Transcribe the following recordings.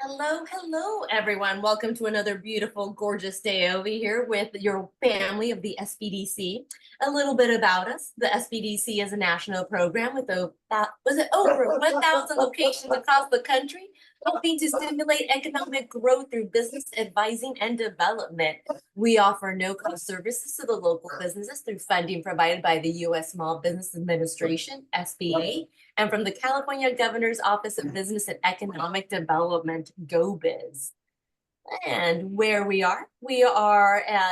Hello, hello, everyone. Welcome to another beautiful, gorgeous day over here with your family of the SBDC. A little bit about us. The SBDC is a national program with over 1,000 locations across the country, helping to stimulate economic growth through business advising and development. We offer no-cost services to the local businesses through funding provided by the U.S. Small Business Administration, SBA, and from the California Governor's Office of Business and Economic Development, GoBiz. And where we are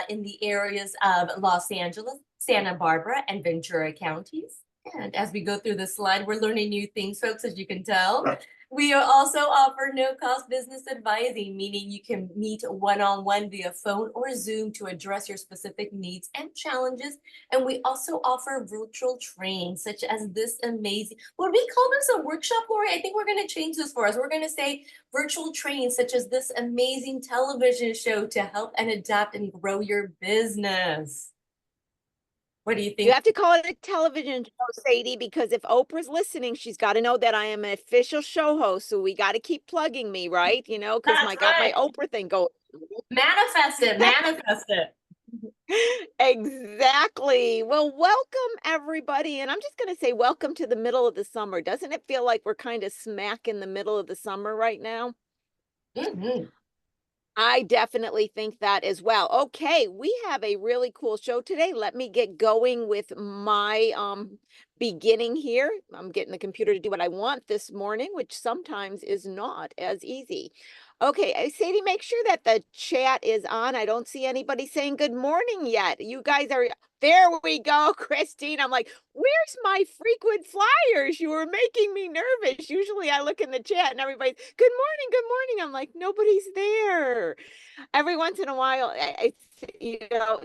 in the areas of Los Angeles, Santa Barbara, and Ventura counties. And as we go through the slide, we're learning new things, folks, as you can tell. We also offer no-cost business advising, meaning you can meet one-on-one via phone or Zoom to address your specific needs and challenges. And we also offer virtual trainings, such as this amazing, would we call this a workshop, Lori? I think we're going to change this for us. We're going to say virtual trainings, such as this amazing television show to help and adapt and grow your business. What do you think? You have to call it a television show, Sadie, because if Oprah's listening, she's got to know that I am an official show host. So we got to keep plugging me, right? You know, because I got my Oprah thing going. Manifest it, manifest it. Exactly. Well, welcome everybody. And I'm just going to say welcome to the middle of the summer. Doesn't it feel like we're kind of smack in the middle of the summer right now? Mm-hmm. I definitely think that as well. Okay, we have a really cool show today. Let me get going with my beginning here. I'm getting the computer to do what I want this morning, which sometimes is not as easy. Okay, Sadie, make sure that the chat is on. I don't see anybody saying good morning yet. You guys are, there we go, Christine. I'm like, where's my frequent flyers? You were making me nervous. Usually I look in the chat and everybody's, good morning, good morning. I'm like, nobody's there. Every once in a while,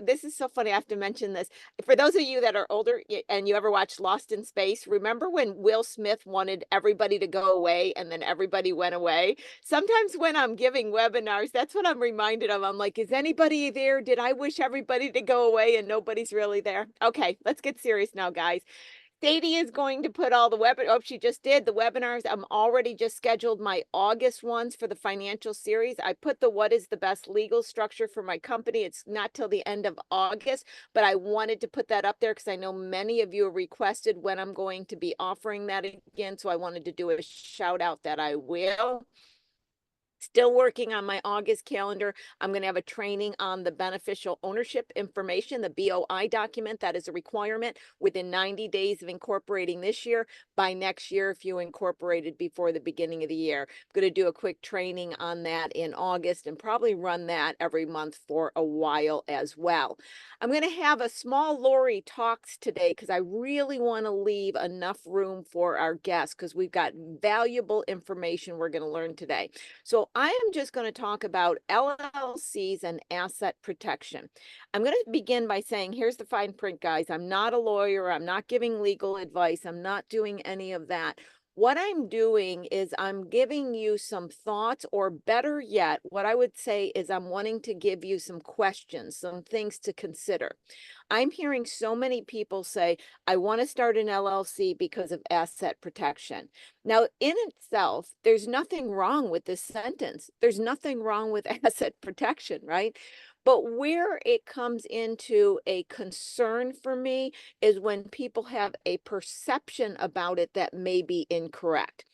this is so funny. I have to mention this. For those of you that are older and you ever watched Lost in Space, remember when Will Smith wanted everybody to go away and then everybody went away? Sometimes when I'm giving webinars, that's what I'm reminded of. I'm like, is anybody there? Did I wish everybody to go away and nobody's really there? Okay, let's get serious now, guys. Sadie is going to put all the oh, she just did the webinars. I'm already just scheduled my August ones for the financial series. I put the what is the best legal structure for my company. It's not till the end of August, but I wanted to put that up there because I know many of you have requested when I'm going to be offering that again. So I wanted to do a shout out that I will. Still working on my August calendar. I'm going to have a training on the beneficial ownership information, the BOI document. That is a requirement within 90 days of incorporating this year. By next year, if you incorporated before the beginning of the year. I'm going to do a quick training on that in August and probably run that every month for a while as well. I'm going to have a small Lori talks today because I really want to leave enough room for our guests because we've got valuable information we're going to learn today. So I am just going to talk about LLCs and asset protection. I'm going to begin by saying, here's the fine print, guys. I'm not a lawyer. I'm not giving legal advice. I'm not doing any of that. What I'm doing is I'm giving you some thoughts, or better yet, what I would say is I'm wanting to give you some questions, some things to consider. I'm hearing so many people say, I want to start an LLC because of asset protection. Now, in itself, there's nothing wrong with this sentence. There's nothing wrong with asset protection, right? But where it comes into a concern for me is when people have a perception about it that may be incorrect.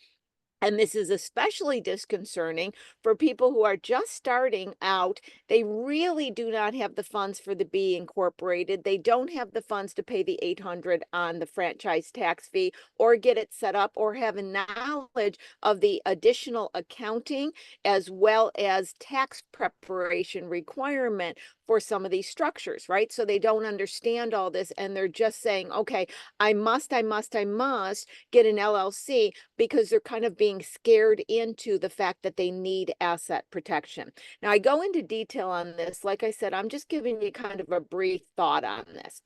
And this is especially disconcerting for people who are just starting out. They really do not have the funds for the B incorporated. They don't have the funds to pay the $800 on the franchise tax fee or get it set up or have a knowledge of the additional accounting as well as tax preparation requirement for some of these structures, right? So they don't understand all this and they're just saying, okay, I must get an LLC because they're kind of being scared into the fact that they need asset protection. Now, I go into detail on this. Like I said, I'm just giving you kind of a brief thought on this.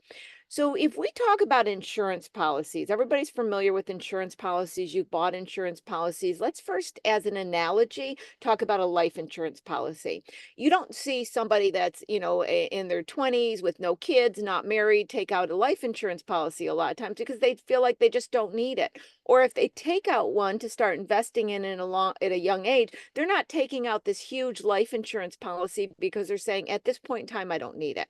So if we talk about insurance policies, everybody's familiar with insurance policies. You've bought insurance policies. Let's first, as an analogy, talk about a life insurance policy. You don't see somebody that's, in their 20s with no kids, not married, take out a life insurance policy a lot of times because they feel like they just don't need it. Or if they take out one to start investing at a young age, they're not taking out this huge life insurance policy because they're saying at this point in time, I don't need it.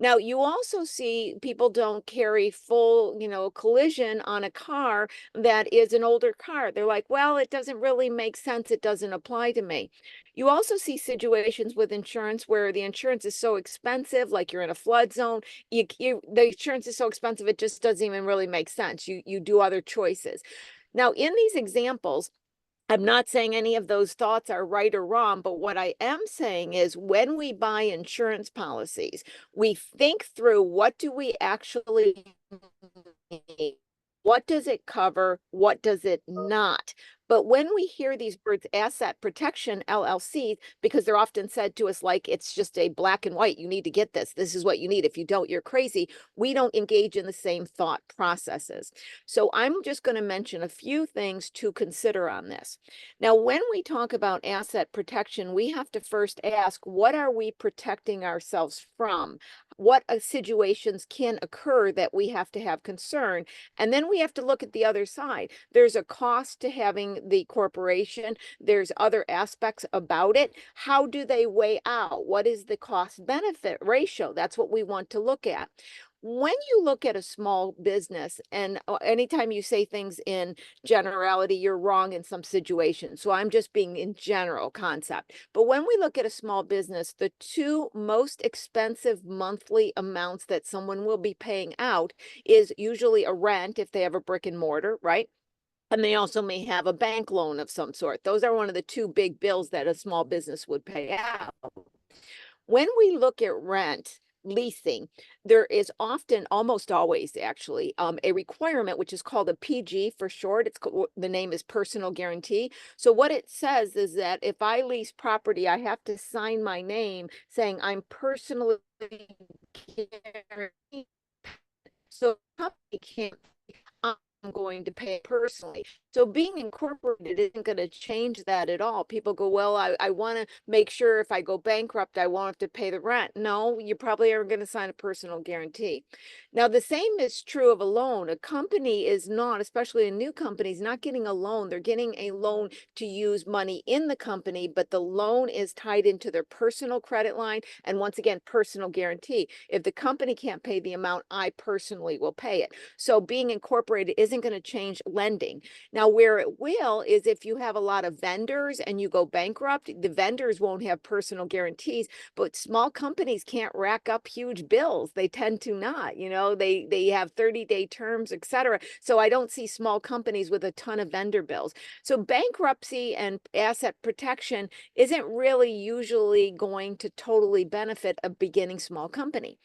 Now, you also see people don't carry full, collision on a car that is an older car. They're like, well, it doesn't really make sense. It doesn't apply to me. You also see situations with insurance where the insurance is so expensive, like you're in a flood zone. The insurance is so expensive, it just doesn't even really make sense. You do other choices. Now, in these examples, I'm not saying any of those thoughts are right or wrong, but what I am saying is when we buy insurance policies, we think through what do we actually need? What does it cover? What does it not? But when we hear these words asset protection LLCs, because they're often said to us like it's just a black and white, you need to get this. This is what you need. If you don't, you're crazy. We don't engage in the same thought processes. So I'm just going to mention a few things to consider on this. Now, when we talk about asset protection, we have to first ask, what are we protecting ourselves from? What situations can occur that we have to have concern? And then we have to look at the other side. There's a cost to having the corporation. There's other aspects about it. How do they weigh out? What is the cost benefit ratio? That's what we want to look at. When you look at a small business, and anytime you say things in generality, you're wrong in some situations. So I'm just being in general concept. But when we look at a small business, the two most expensive monthly amounts that someone will be paying out is usually a rent if they have a brick and mortar, right? And they also may have a bank loan of some sort. Those are one of the two big bills that a small business would pay out. When we look at rent, leasing, there is often, almost always actually, a requirement which is called a PG for short. The name is personal guarantee. So what it says is that if I lease property, I have to sign my name saying I'm personally guaranteed. So the company can't, I'm going to pay personally. So being incorporated isn't going to change that at all. People go, well, I want to make sure if I go bankrupt, I won't have to pay the rent. No, you probably are going to sign a personal guarantee. Now, the same is true of a loan. A company is not, especially a new company, is not getting a loan. They're getting a loan to use money in the company, but the loan is tied into their personal credit line. And once again, personal guarantee. If the company can't pay the amount, I personally will pay it. So being incorporated isn't going to change lending. Now, where it will is if you have a lot of vendors and you go bankrupt, the vendors won't have personal guarantees, but small companies can't rack up huge bills. They tend to not, they have 30-day terms, et cetera. So I don't see small companies with a ton of vendor bills. So bankruptcy and asset protection isn't really usually going to totally benefit a beginning small company.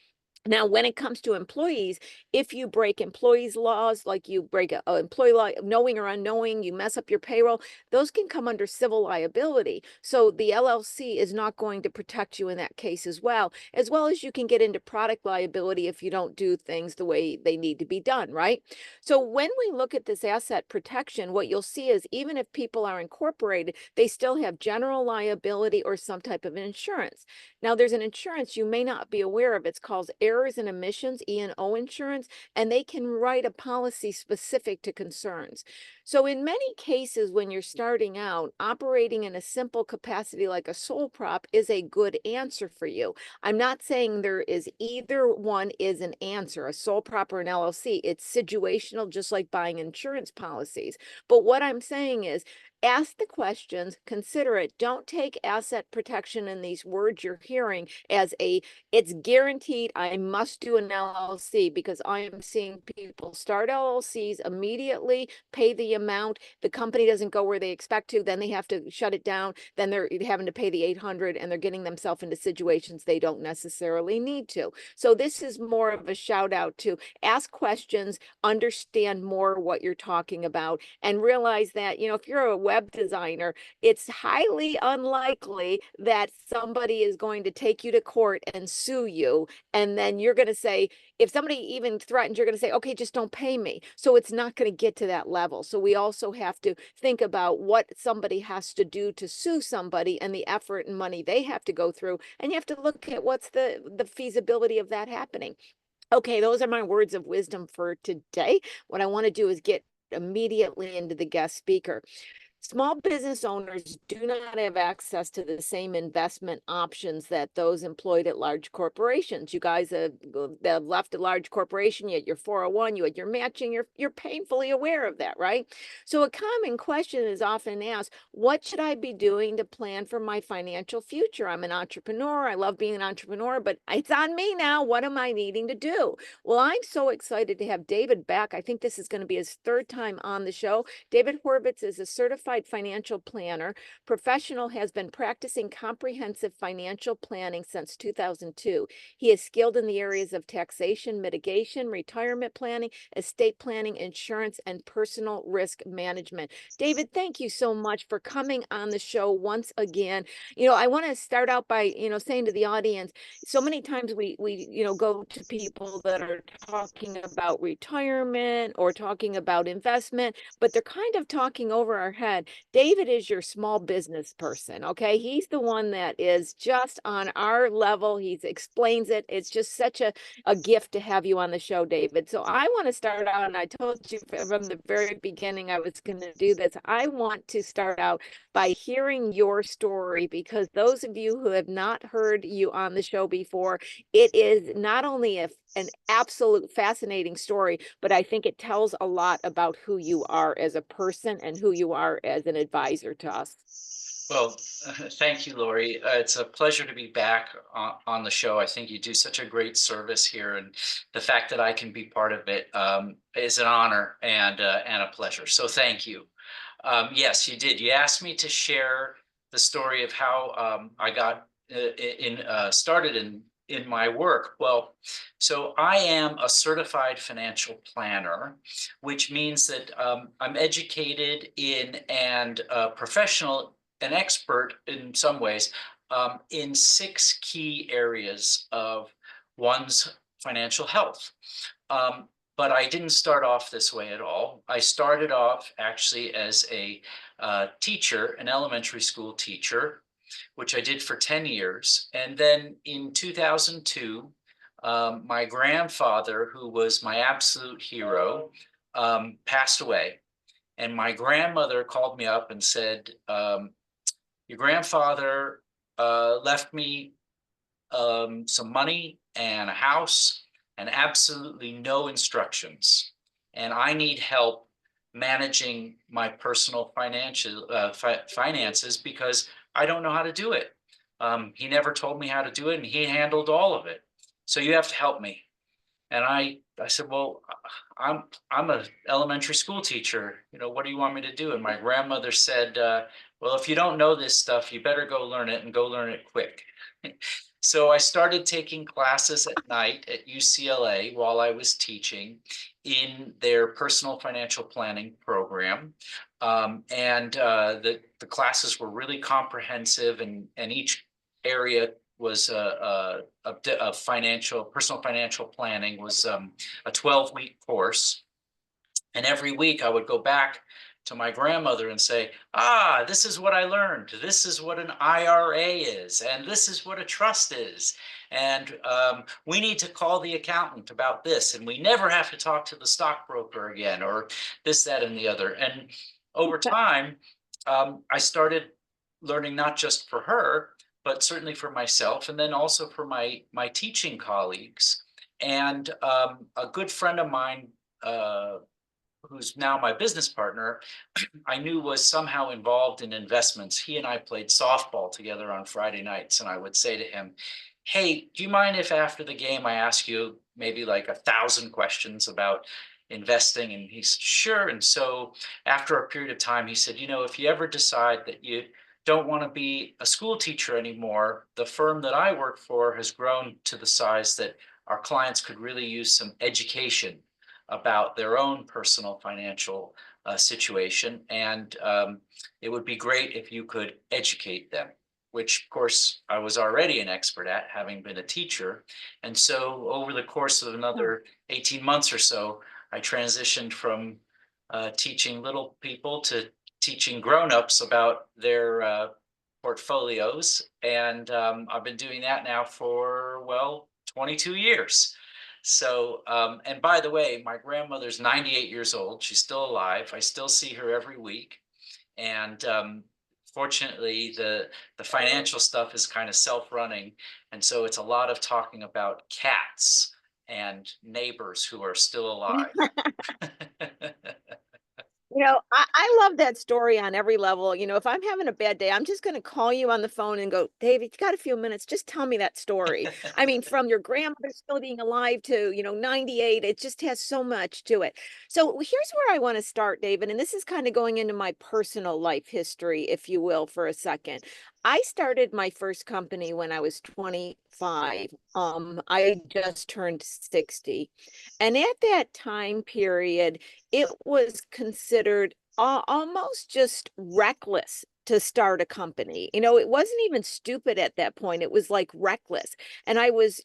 Now, when it comes to employees, if you break employees' laws, like you break an employee law, knowing or unknowing, you mess up your payroll, those can come under civil liability. So the LLC is not going to protect you in that case as well as you can get into product liability if you don't do things the way they need to be done, right? So when we look at this asset protection, what you'll see is even if people are incorporated, they still have general liability or some type of insurance. Now, there's an insurance you may not be aware of. It's called errors and omissions, E&O insurance, and they can write a policy specific to concerns. So in many cases, when you're starting out, operating in a simple capacity like a sole prop is a good answer for you. I'm not saying there is either one is an answer, a sole prop or an LLC. It's situational, just like buying insurance policies. But what I'm saying is, ask the questions, consider it. Don't take asset protection in these words you're hearing as it's guaranteed I must do an LLC, because I am seeing people start LLCs immediately, pay the amount, the company doesn't go where they expect to, then they have to shut it down, then they're having to pay the 800 and they're getting themselves into situations they don't necessarily need to. So this is more of a shout out to ask questions, understand more what you're talking about, and realize that, if you're a web designer, it's highly unlikely that somebody is going to take you to court and sue you, and then And you're going to say, if somebody even threatens, you're going to say, okay, just don't pay me. So it's not going to get to that level. So we also have to think about what somebody has to do to sue somebody and the effort and money they have to go through. And you have to look at what's the feasibility of that happening. Okay, those are my words of wisdom for today. What I want to do is get immediately into the guest speaker. Small business owners do not have access to the same investment options that those employed at large corporations. You guys have left a large corporation, you had your 401, you had your matching, you're painfully aware of that, right? So a common question is often asked, what should I be doing to plan for my financial future? I'm an entrepreneur, I love being an entrepreneur, but it's on me now. What am I needing to do? Well, I'm so excited to have David back. I think this is going to be his third time on the show. David Horvitz is a certified financial planner. Professional, has been practicing comprehensive financial planning since 2002. He is skilled in the areas of taxation, mitigation, retirement planning, estate planning, insurance, and personal risk management. David, thank you so much for coming on the show once again. I want to start out by, saying to the audience, so many times we go to people that are talking about retirement or talking about investment, but they're kind of talking over our head. David is your small business person, okay? He's the one that is just on our level. He explains it. It's just such a gift to have you on the show, David. So I want to start out, and I told you from the very beginning I was going to do this. I want to start out by hearing your story, because those of you who have not heard you on the show before, it is not only an absolute fascinating story, but I think it tells a lot about who you are as a person and who you are as an advisor to us. Well, thank you, Lori. It's a pleasure to be back on the show. I think you do such a great service here, and the fact that I can be part of it is an honor and a pleasure. So thank you. Yes, you did. You asked me to share the story of how I got started in my work. Well, so I am a certified financial planner, which means that I'm educated in and professional, an expert in some ways, in 6 key areas of one's financial health. But I didn't start off this way at all. I started off actually as a teacher, an elementary school teacher, which I did for 10 years. And then in 2002, my grandfather, who was my absolute hero, passed away. And my grandmother called me up and said, your grandfather left me some money and a house and absolutely no instructions. And I need help managing my personal finances because I don't know how to do it. He never told me how to do it, and he handled all of it. So you have to help me. And I said, well, I'm an elementary school teacher. What do you want me to do? And my grandmother said, well, if you don't know this stuff, you better go learn it, and go learn it quick. So I started taking classes at night at UCLA while I was teaching in their personal financial planning program. And the classes were really comprehensive, and each area was a personal financial planning was a 12-week course. And every week I would go back to my grandmother and say, this is what I learned. This is what an IRA is. And this is what a trust is. And we need to call the accountant about this. And we never have to talk to the stockbroker again, or this, that, and the other. And over time, I started learning not just for her, but certainly for myself, and then also for my teaching colleagues. And a good friend of mine, who's now my business partner, I knew was somehow involved in investments. He and I played softball together on Friday nights, and I would say to him, hey, do you mind if after the game I ask you maybe like 1,000 questions about investing? And he said, sure. And so after a period of time, he said, if you ever decide that you don't want to be a school teacher anymore, the firm that I work for has grown to the size that our clients could really use some education about their own personal financial situation. And it would be great if you could educate them. which of course I was already an expert at, having been a teacher. And so over the course of another 18 months or so, I transitioned from teaching little people to teaching grown-ups about their portfolios. And I've been doing that now for, well, 22 years. So, and by the way, my grandmother's 98 years old. She's still alive. I still see her every week. And fortunately, the financial stuff is kind of self-running. And so it's a lot of talking about cats and neighbors who are still alive. You know, I love that story on every level. You know, if I'm having a bad day, I'm just going to call you on the phone and go, David, you got a few minutes? Just tell me that story. I mean, from your grandmother still being alive to, 98, it just has so much to it. So here's where I want to start, David. And this is kind of going into my personal life history, if you will, for a second. I started my first company when I was 25. I just turned 60. And at that time period, it was considered almost just reckless to start a company. It wasn't even stupid at that point. It was like reckless. And I was,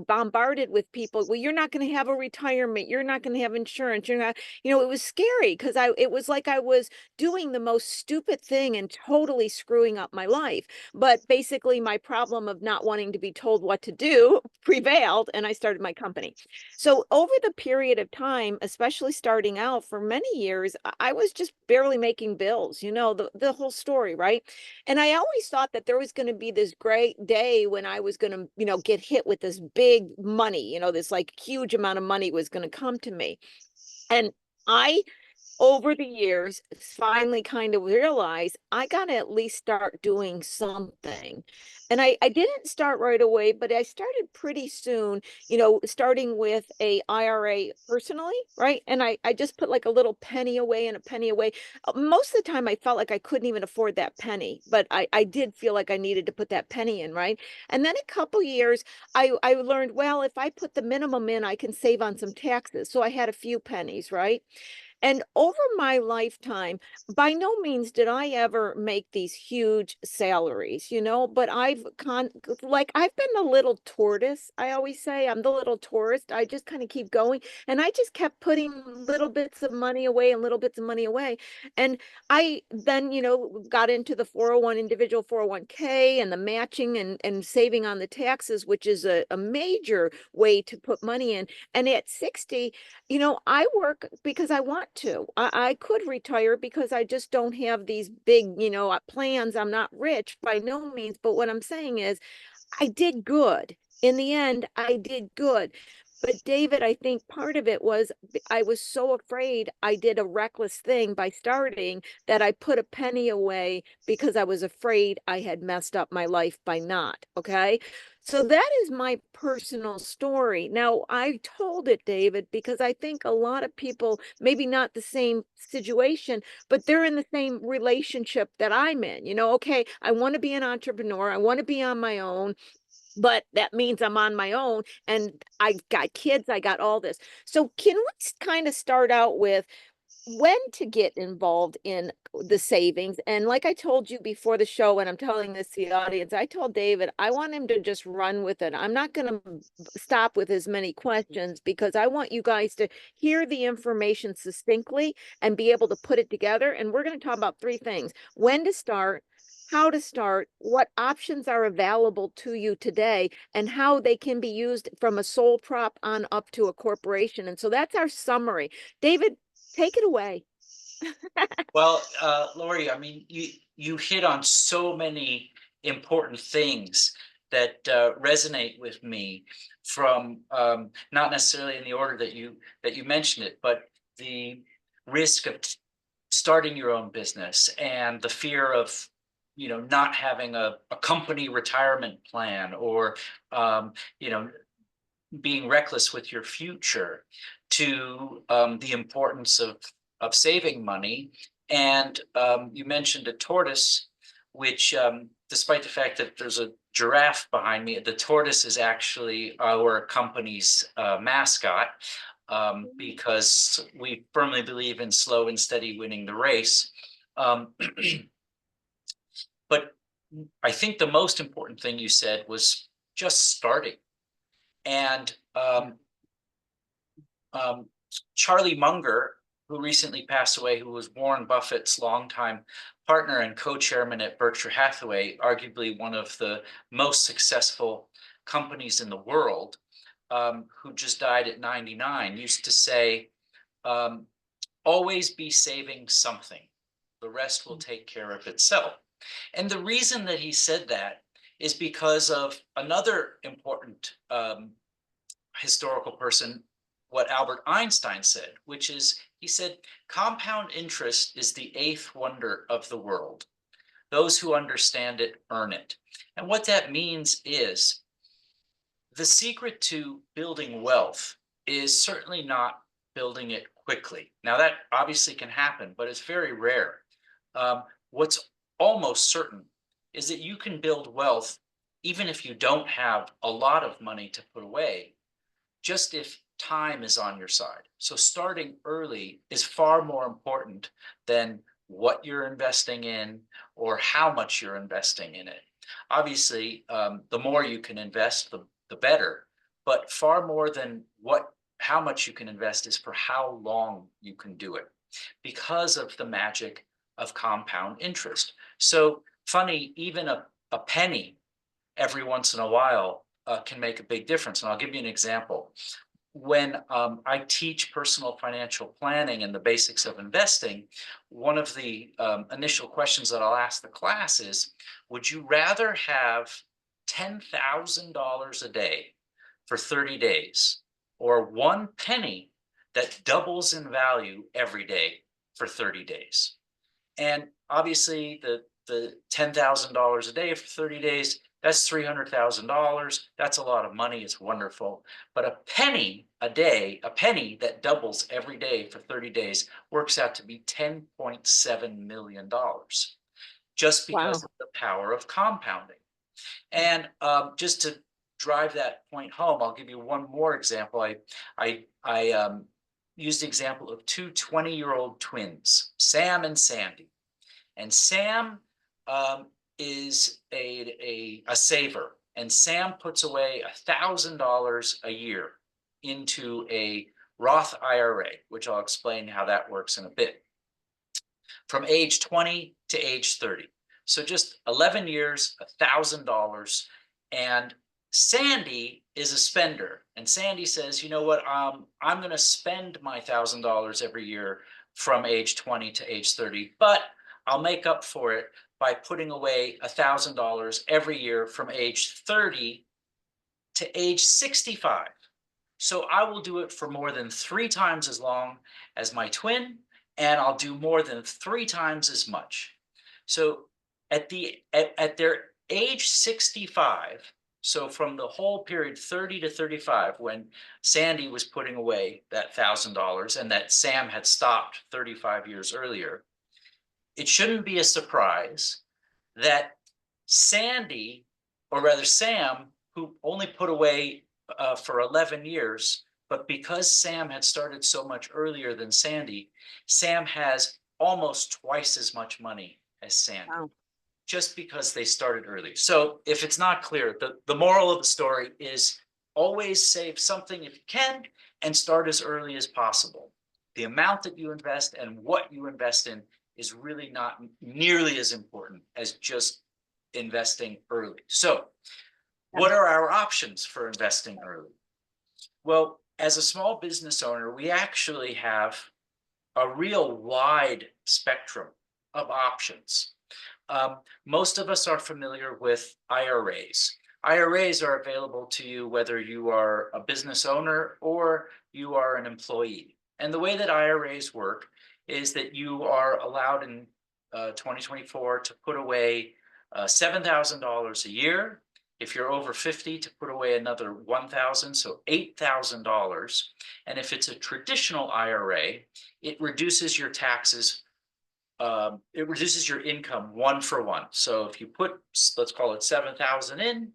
bombarded with people. Well, you're not going to have a retirement. You're not going to have insurance. You're not, it was scary because it was like I was doing the most stupid thing and totally screwing up my life. But basically, my problem of not wanting to be told what to do prevailed, and I started my company. So over the period of time, especially starting out for many years, I was just barely making bills, the whole story, right? And I always thought that there was going to be this great day when I was going to, get hit with this big money, this like huge amount of money was going to come to me. And I over the years, finally kind of realized I got to at least start doing something. And I didn't start right away, but I started pretty soon, starting with a IRA personally, right? And I just put like a little penny away and a penny away. Most of the time, I felt like I couldn't even afford that penny, but I did feel like I needed to put that penny in, right? And then a couple years, I learned, well, if I put the minimum in, I can save on some taxes. So I had a few pennies, right? And over my lifetime, by no means did I ever make these huge salaries, but I've been the little tortoise. I always say I'm the little tourist. I just kind of keep going. And I just kept putting little bits of money away and little bits of money away. And I then, got into the 401 individual 401k and the matching and saving on the taxes, which is a major way to put money in. And at 60, I work because I want to. I could retire because I just don't have these big, plans. I'm not rich by no means. But what I'm saying is I did good. In the end, I did good. But David, I think part of it was I was so afraid I did a reckless thing by starting that I put a penny away because I was afraid I had messed up my life by not. Okay. So that is my personal story. Now, I told it, David, because I think a lot of people, maybe not the same situation, but they're in the same relationship that I'm in. Okay, I want to be an entrepreneur. I want to be on my own. But that means I'm on my own and I got kids, I got all this. So can we kind of start out with when to get involved in the savings? And like I told you before the show, and I'm telling this to the audience, I told David, I want him to just run with it. I'm not going to stop with as many questions because I want you guys to hear the information succinctly and be able to put it together. And we're going to talk about three things: when to start, how to start, what options are available to you today, and how they can be used from a sole prop on up to a corporation. And so that's our summary. David, take it away. Well, Lori, I mean, you hit on so many important things that resonate with me from not necessarily in the order that you mentioned it, but the risk of starting your own business and the fear of not having a company retirement plan, or being reckless with your future, to the importance of saving money. And you mentioned a tortoise, which despite the fact that there's a giraffe behind me, the tortoise is actually our company's mascot, because we firmly believe in slow and steady winning the race. But I think the most important thing you said was just starting. And Charlie Munger, who recently passed away, who was Warren Buffett's longtime partner and co-chairman at Berkshire Hathaway, arguably one of the most successful companies in the world, who just died at 99, used to say, always be saving something. The rest will take care of itself. And the reason that he said that is because of another important historical person, what Albert Einstein said, which is, he said, compound interest is the eighth wonder of the world. Those who understand it earn it. And what that means is the secret to building wealth is certainly not building it quickly. Now, that obviously can happen, but it's very rare. What's almost certain is that you can build wealth even if you don't have a lot of money to put away, just if time is on your side. So starting early is far more important than what you're investing in or how much you're investing in it. Obviously, the more you can invest, the better, but far more than how much you can invest is for how long you can do it, because of the magic of compound interest. So funny, even a penny every once in a while can make a big difference. And I'll give you an example. When I teach personal financial planning and the basics of investing, one of the initial questions that I'll ask the class is, would you rather have $10,000 a day for 30 days or one penny that doubles in value every day for 30 days? And obviously the $10,000 a day for 30 days, that's $300,000. That's a lot of money. It's wonderful. But a penny a day, a penny that doubles every day for 30 days works out to be $10.7 million, just because Wow. of the power of compounding. And just to drive that point home, I'll give you one more example. I used the example of two 20-year-old twins, Sam and Sandy. And Sam is a saver, and Sam puts away $1,000 a year into a Roth IRA, which I'll explain how that works in a bit, from age 20 to age 30. So just 11 years, $1,000. And Sandy is a spender. And Sandy says, you know what, I'm going to spend my $1,000 every year from age 20 to age 30, but I'll make up for it by putting away $1,000 every year from age 30 to age 65. So I will do it for more than 3 times as long as my twin, and I'll do more than 3 times as much. So at their age 65, so from the whole period 30 to 35, when Sandy was putting away that $1,000 and that Sam had stopped 35 years earlier, it shouldn't be a surprise that Sandy, or rather Sam, who only put away for 11 years, but because Sam had started so much earlier than Sandy, Sam has almost twice as much money as Sandy, Wow. just because they started early. So if it's not clear, the moral of the story is always save something if you can and start as early as possible. The amount that you invest and what you invest in is really not nearly as important as just investing early. So what are our options for investing early? Well, as a small business owner, we actually have a real wide spectrum of options. Most of us are familiar with IRAs. IRAs are available to you whether you are a business owner or you are an employee. And the way that IRAs work is that you are allowed in 2024 to put away $7,000 a year. If you're over 50, to put away another $1,000, so $8,000. And if it's a traditional IRA, it reduces your taxes. It reduces your income 1 for 1. So if you put, let's call it 7,000 in,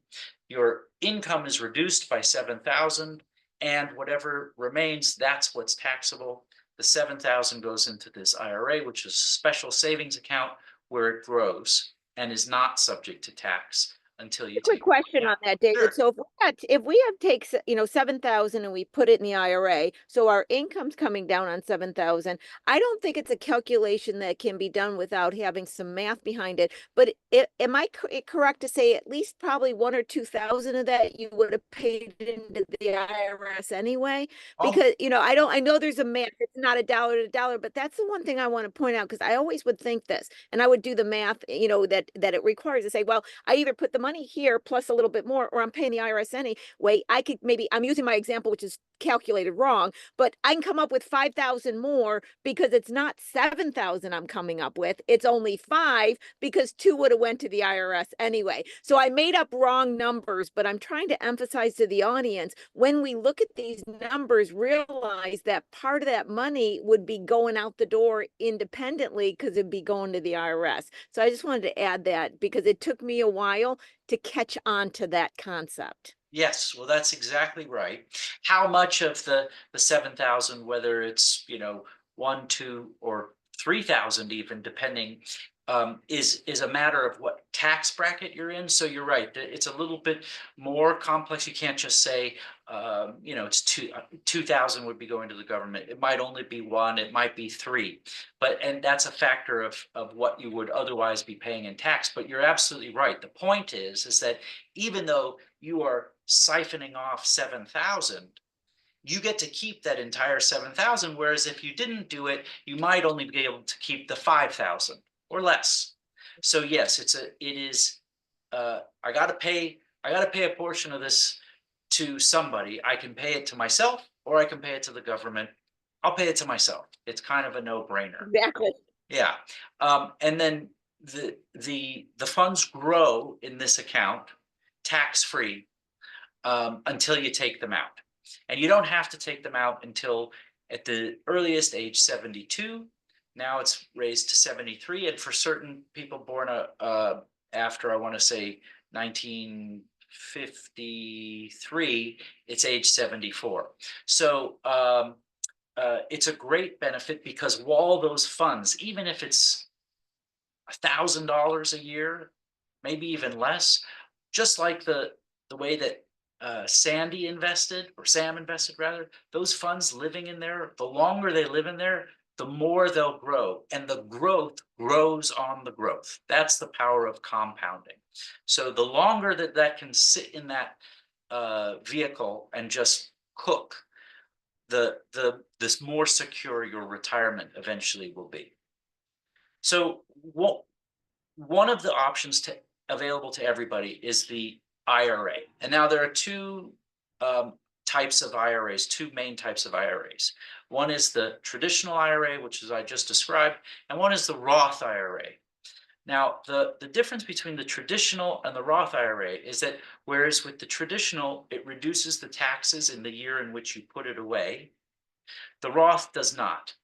your income is reduced by 7,000, and whatever remains, that's what's taxable. The 7,000 goes into this IRA, which is a special savings account where it grows. and is not subject to tax until you Quick take. question Yeah, on that, sure. David. So if we have takes, 7,000 and we put it in the IRA, so our income's coming down on 7,000. I don't think it's a calculation that can be done without having some math behind it. But am I correct to say at least probably 1 or 2,000 of that you would have paid into the IRS anyway? Oh, Because, I know there's a math, it's not a dollar to dollar, but that's the one thing I want to point out because I always would think this, and I would do the math, that it requires to say, well, I either put the money here plus a little bit more, or I'm paying the IRS anyway. I could I'm using my example, which is calculated wrong, but I can come up with 5,000 more because it's not 7,000 I'm coming up with. It's only 5 because 2 would have went to the IRS anyway. So I made up wrong numbers, but I'm trying to emphasize to the audience, when we look at these numbers, realize that part of that money would be going out the door independently because it'd be going to the IRS. So I just wanted to add that because it took me a while to catch on to that concept. yes, well, that's exactly right. How much of the 7,000, whether it's, 1, 2, or 3,000 even, depending, is a matter of what tax bracket you're in. So you're right, it's a little bit more complex. You can't just say, it's 2,000 would be going to the government. It might only be 1, it might be 3, and that's a factor of what you would otherwise be paying in tax. But you're absolutely right. The point is that even though you are siphoning off 7,000, you get to keep that entire 7,000. Whereas if you didn't do it, you might only be able to keep the 5,000 or less. So yes, it is, I gotta pay a portion of this to somebody. I can pay it to myself or I can pay it to the government. I'll pay it to myself. It's kind of a no-brainer. Exactly. Yeah. And then the funds grow in this account tax-free until you take them out. And you don't have to take them out until at the earliest age 72. Now it's raised to 73. And for certain people born after, I want to say, 1953, it's age 74. So it's a great benefit because all those funds, even if it's $1,000 a year, maybe even less, just like the way that Sandy invested, or Sam invested rather, those funds living in there, the longer they live in there, the more they'll grow, and the growth grows on the growth. That's the power of compounding. So the longer that can sit in that vehicle and just cook, this more secure your retirement eventually will be. So one of the options available to everybody is the IRA. And now there are two types of IRAs, two main types of IRAs. One is the traditional IRA, which is I just described, and one is the Roth IRA. Now, the difference between the traditional and the Roth IRA is that whereas with the traditional, it reduces the taxes in the year in which you put it away, the Roth does not.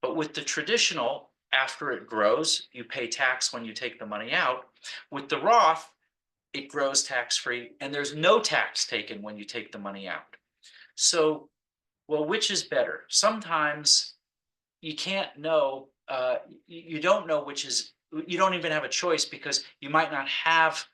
But with the traditional, after it grows, you pay tax when you take the money out. With the Roth, it grows tax-free and there's no tax taken when you take the money out. So, well, which is better? Sometimes you can't know, you don't know which is, you don't even have a choice because you might not have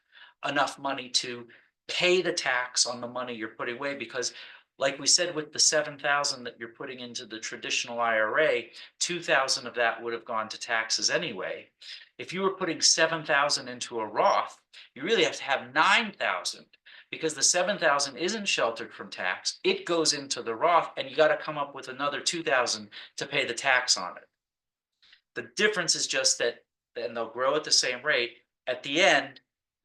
enough money to pay the tax on the money you're putting away. Because like we said, with the 7,000 that you're putting into the traditional IRA, 2,000 of that would have gone to taxes anyway. If you were putting 7,000 into a Roth, you really have to have 9,000 because the 7,000 isn't sheltered from tax. It goes into the Roth and you got to come up with another 2,000 to pay the tax on it. The difference is just that, and they'll grow at the same rate. At the end,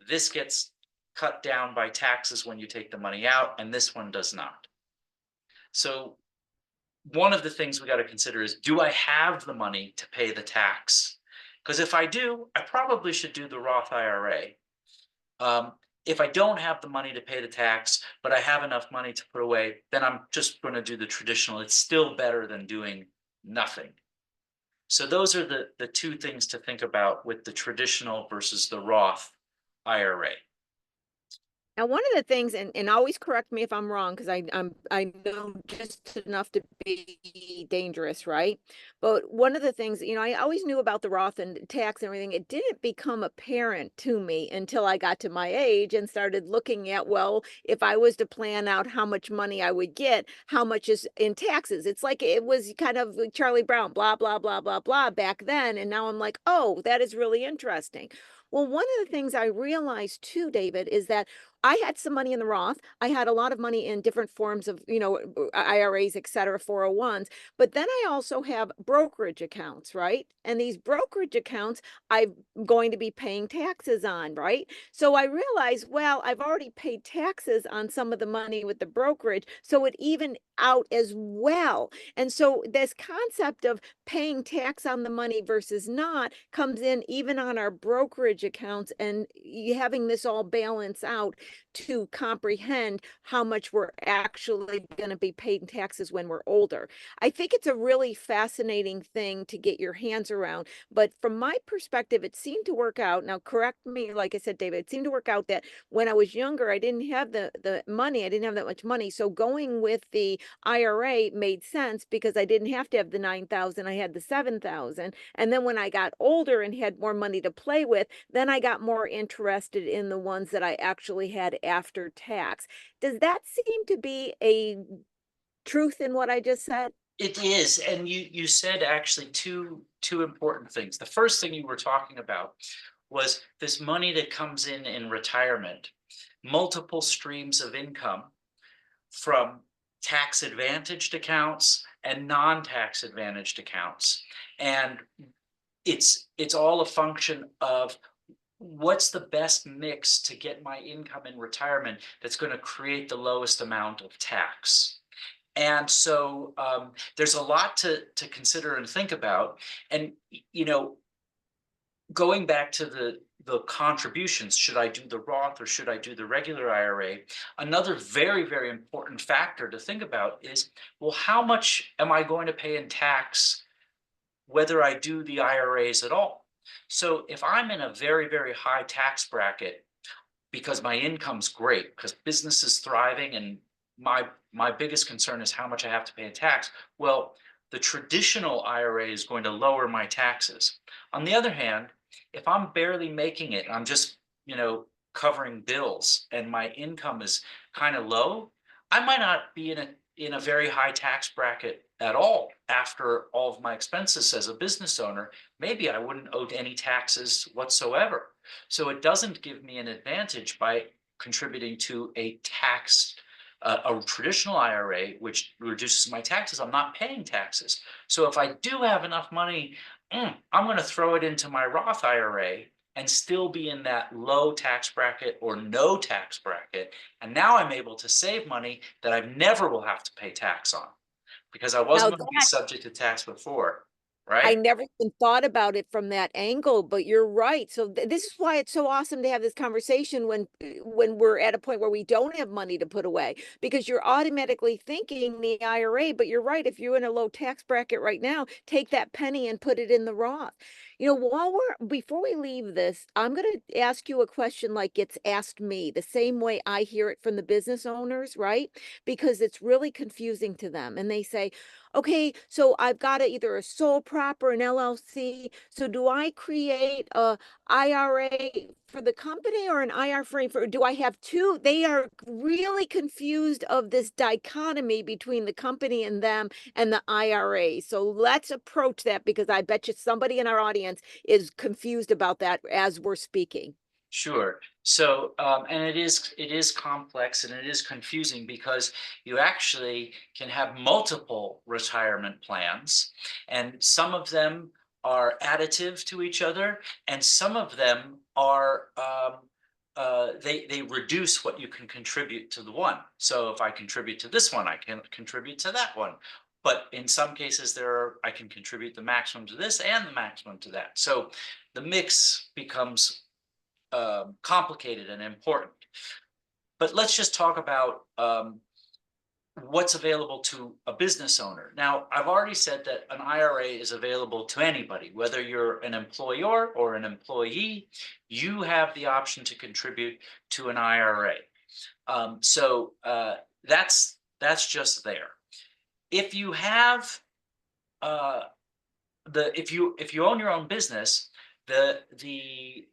this gets cut down by taxes when you take the money out, and this one does not. So one of the things we got to consider is, do I have the money to pay the tax? Because if I do, I probably should do the Roth IRA. If I don't have the money to pay the tax, but I have enough money to put away, then I'm just going to do the traditional. It's still better than doing nothing. So those are the two things to think about with the traditional versus the Roth IRA. Now, one of the things, and always correct me if I'm wrong, because I know just enough to be dangerous, right? But one of the things, I always knew about the Roth and tax and everything. It didn't become apparent to me until I got to my age and started looking at, well, if I was to plan out how much money I would get, how much is in taxes. It's like it was kind of like Charlie Brown, blah, blah, blah, blah, blah back then. And now I'm like, oh, that is really interesting. Well, one of the things I realized too, David, is that I had some money in the Roth. I had a lot of money in different forms of, IRAs, et cetera, 401s. But then I also have brokerage accounts, right? And these brokerage accounts, I'm going to be paying taxes on, right? So I realized, well, I've already paid taxes on some of the money with the brokerage. So it evened out as well. And so this concept of paying tax on the money versus not comes in even on our brokerage accounts, and having this all balance out to comprehend how much we're actually going to be paid in taxes when we're older. I think it's a really fascinating thing to get your hands around. But from my perspective, it seemed to work out. Now, correct me, like I said, David, it seemed to work out that when I was younger, I didn't have the money. I didn't have that much money. So going with the IRA made sense because I didn't have to have the 9,000. I had the 7,000. And then when I got older and had more money to play with, then I got more interested in the ones that I actually had after tax. Does that seem to be a truth in what I just said? It is, and you said actually two important things. The first thing you were talking about was this money that comes in retirement, multiple streams of income from tax advantaged accounts and non-tax advantaged accounts. And it's all a function of what's the best mix to get my income in retirement that's going to create the lowest amount of tax. And so there's a lot to consider and think about. And, going back to the contributions, should I do the Roth or should I do the regular IRA? Another very, very important factor to think about is, well, how much am I going to pay in tax whether I do the IRAs at all? So if I'm in a very, very high tax bracket because my income's great, because business is thriving, and my biggest concern is how much I have to pay in tax. Well, the traditional IRA is going to lower my taxes. On the other hand, if I'm barely making it, I'm just, covering bills and my income is kind of low, I might not be in a very high tax bracket at all after all of my expenses as a business owner. Maybe I wouldn't owe any taxes whatsoever. So it doesn't give me an advantage by contributing to a traditional IRA, which reduces my taxes. I'm not paying taxes. So if I do have enough money, I'm going to throw it into my Roth IRA and still be in that low tax bracket or no tax bracket. And now I'm able to save money that I never will have to pay tax on, because I wasn't Now going to be subject to tax before, I right? never even thought about it from that angle, but you're right. So this is why it's so awesome to have this conversation when we're at a point where we don't have money to put away, because you're automatically thinking the IRA, but you're right. If you're in a low tax bracket right now, take that penny and put it in the Roth. Before we leave this, I'm going to ask you a question like gets asked me, the same way I hear it from the business owners, right? Because it's really confusing to them. And they say, okay, so I've got either a sole prop or an LLC. So do I create a IRA for the company or an IRA do I have two? They are really confused of this dichotomy between the company and them and the IRA. So let's approach that, because I bet you somebody in our audience is confused about that as we're speaking. Sure. So, and it is complex and it is confusing, because you actually can have multiple retirement plans, and some of them are additive to each other, and some of them are they reduce what you can contribute to the one. So if I contribute to this one, I can contribute to that one. But in some cases, I can contribute the maximum to this and the maximum to that. So the mix becomes complicated and important. But let's just talk about what's available to a business owner. Now, I've already said that an IRA is available to anybody, whether you're an employer or an employee. You have the option to contribute to an IRA. So that's just there. If you have if you own your own business, the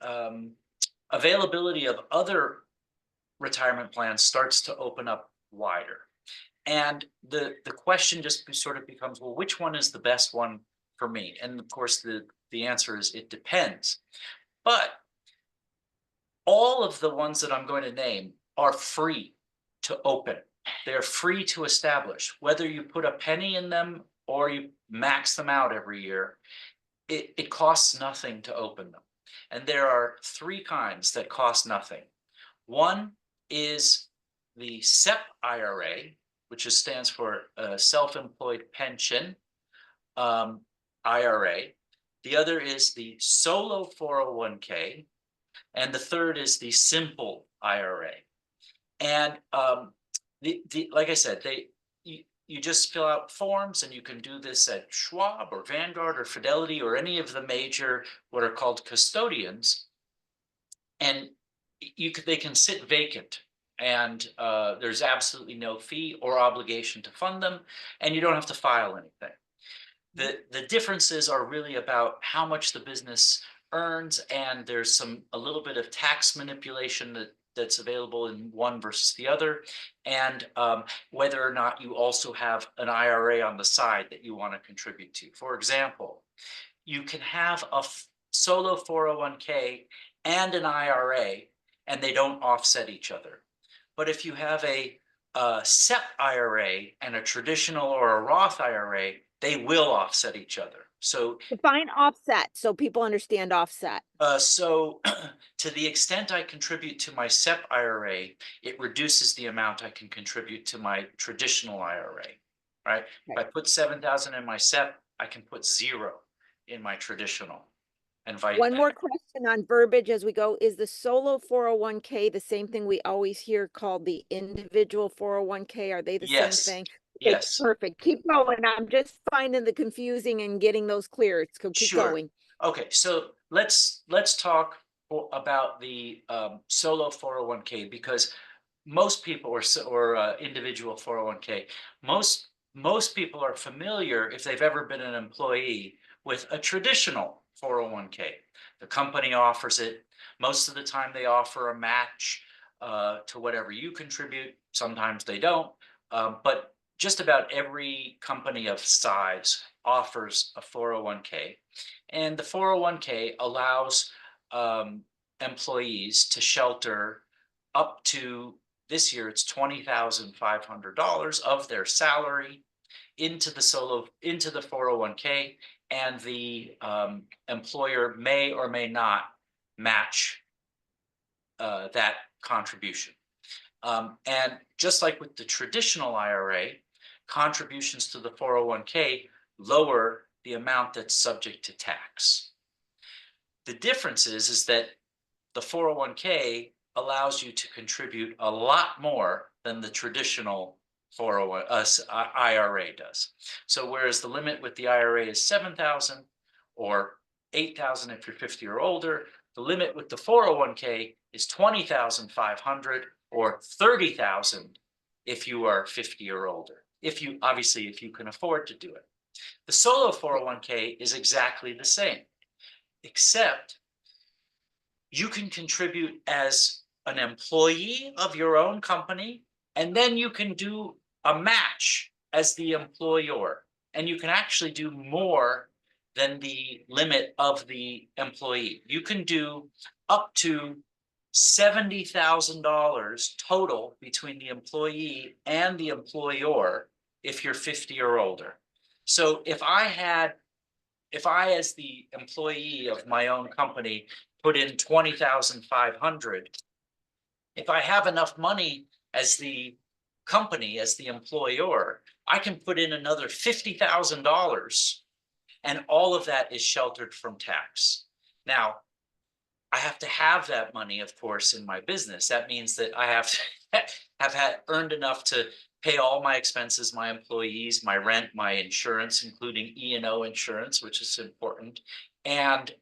availability of other retirement plans starts to open up wider. And the question just sort of becomes, well, which one is the best one for me? And of course, the answer is it depends. But all of the ones that I'm going to name are free to open. They're free to establish. Whether you put a penny in them or you max them out every year, it costs nothing to open them. And there are three kinds that cost nothing. One is the SEP IRA, which stands for Self-Employed Pension IRA. The other is the Solo 401k. And the third is the Simple IRA. And like I said, you just fill out forms, and you can do this at Schwab or Vanguard or Fidelity or any of the major what are called custodians, and they can sit vacant, and there's absolutely no fee or obligation to fund them, and you don't have to file anything. The differences are really about how much the business earns, and there's a little bit of tax manipulation that's available in one versus the other, and whether or not you also have an IRA on the side that you want to contribute to. For example, you can have a solo 401k and an IRA, and they don't offset each other. But if you have a SEP IRA and a traditional or a Roth IRA, they will offset each other. So Define offset so people understand offset. so to the extent I contribute to my SEP IRA, it reduces the amount I can contribute to my traditional IRA, right? If I put 7,000 in my SEP, I can put 0 in my traditional. And One more question on verbiage as we go. Is the solo 401k the same thing we always hear called the individual 401k? Are they the same Yes. thing? Yes. Perfect. Keep going. I'm just finding the confusing and getting those clear. So keep Sure. going. Okay, so let's talk about the solo 401k, because most people or individual 401k, most people are familiar, if they've ever been an employee, with a traditional 401k. The company offers it. Most of the time they offer a match to whatever you contribute. Sometimes they don't, but just about every company of size offers a 401k, and the 401k allows employees to shelter up to, this year it's $20,500 of their salary into the 401k, and the employer may or may not match that contribution. And just like with the traditional IRA, contributions to the 401k lower the amount that's subject to tax. The difference is that the 401k allows you to contribute a lot more than the traditional 401 IRA does. So whereas the limit with the IRA is 7,000 or 8,000 if you're 50 or older, the limit with the 401k is 20,500 or 30,000 if you are 50 or older. If you can afford to do it. The solo 401k is exactly the same, except you can contribute as an employee of your own company, and then you can do a match as the employer, and you can actually do more than the limit of the employee. You can do up to $70,000 total between the employee and the employer if you're 50 or older. So if I, as the employee of my own company, put in 20,500, if I have enough money as the company, as the employer, I can put in another $50,000, and all of that is sheltered from tax. Now, I have to have that money, of course, in my business. That means that I have to have earned enough to pay all my expenses, my employees, my rent, my insurance, including E&O insurance, which is important, and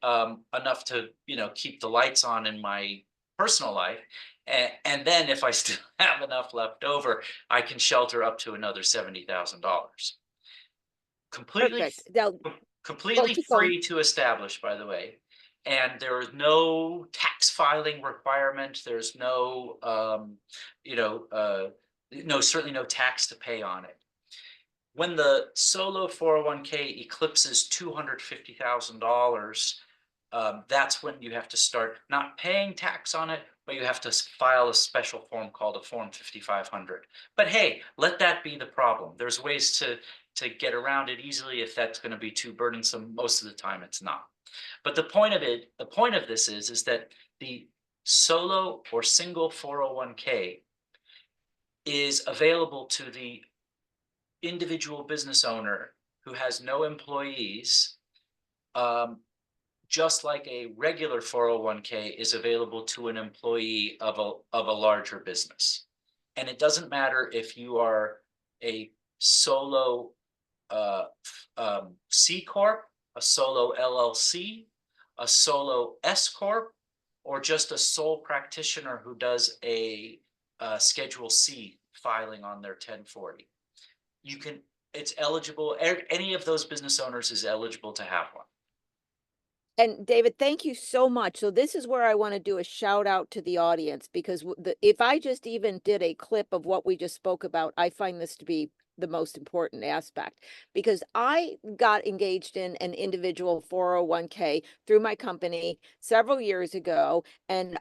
enough to keep the lights on in my personal life. And then if I still have enough left over, I can shelter up to another $70,000. Completely, Perfect. Now, go completely keep going. free to establish, by the way. And there is no tax filing requirement. There's no, you know, no, certainly no tax to pay on it. When the solo 401k eclipses $250,000, that's when you have to start not paying tax on it, but you have to file a special form called a Form 5500. But hey, let that be the problem. There's ways to get around it easily if that's going to be too burdensome. Most of the time, it's not. But the point of it, the point of this is that the solo or single 401k is available to the individual business owner who has no employees, just like a regular 401k is available to an employee of a larger business. And it doesn't matter if you are a solo C Corp, a solo LLC, a solo S Corp, or just a sole practitioner who does a Schedule C filing on their 1040. You can, it's eligible, any of those business owners is eligible to have one. And David, thank you so much. So this is where I want to do a shout out to the audience, because if I just even did a clip of what we just spoke about, I find this to be the most important aspect, because I got engaged in an individual 401k through my company several years ago. And